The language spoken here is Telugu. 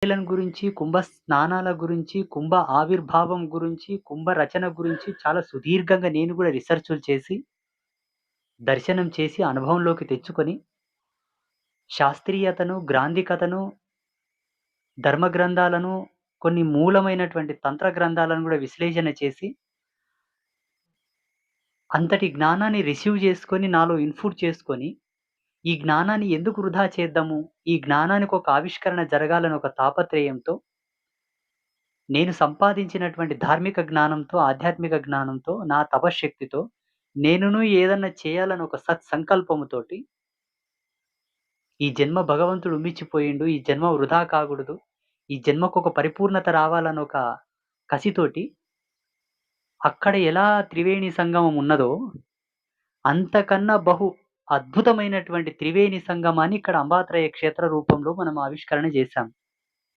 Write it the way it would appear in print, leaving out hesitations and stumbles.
కుంభశిలను గురించి, కుంభ స్నానాల గురించి, కుంభ ఆవిర్భావం గురించి, కుంభ రచన గురించి చాలా సుదీర్ఘంగా నేను గూడా రిసర్చులు చేసి, దర్శనం చేసి, అనుభవంలోకి తెచ్చుకొని, శాస్త్రీయతను, గ్రాంథికతను, ధర్మ గ్రంథాలను, కొన్ని మూలమైనటువంటి తంత్ర గ్రంథాలను గూడా విశ్లేషణ చేసి, అంతటి జ్ఞానాన్ని రిసీవ్ చేసుకొని, నాలో ఇన్‌పుట్ చేసుకొని, ఈ జ్ఞానాన్ని ఎందుకు వృధా చేద్దాము? ఈ జ్ఞానానికి ఒక ఆవిష్కరణ జరగాలని ఒక తాపత్రయంతో, నేను సంపాదించినటువంటి ధార్మిక జ్ఞానంతో, ఆధ్యాత్మిక జ్ఞానంతో, నా తపశ్శక్తితో నేనును ఏదన్నా చేయాలని ఒక సత్సంకల్పముతోటి, ఈ జన్మ భగవంతుడు మిచ్చిపోయిండు. ఈ జన్మ వృధా కాకూడదు. ఈ జన్మకొక పరిపూర్ణత రావాలని ఒక కసితోటి, అక్కడ ఎలా త్రివేణి సంగమం ఉన్నదో, అంతకన్నా అద్భుతమైనటువంటి త్రివేణి సంగమాన్ని ఇక్కడ అంబాత్రయ క్షేత్ర రూపంలో మనం ఆవిష్కరణ చేశాం.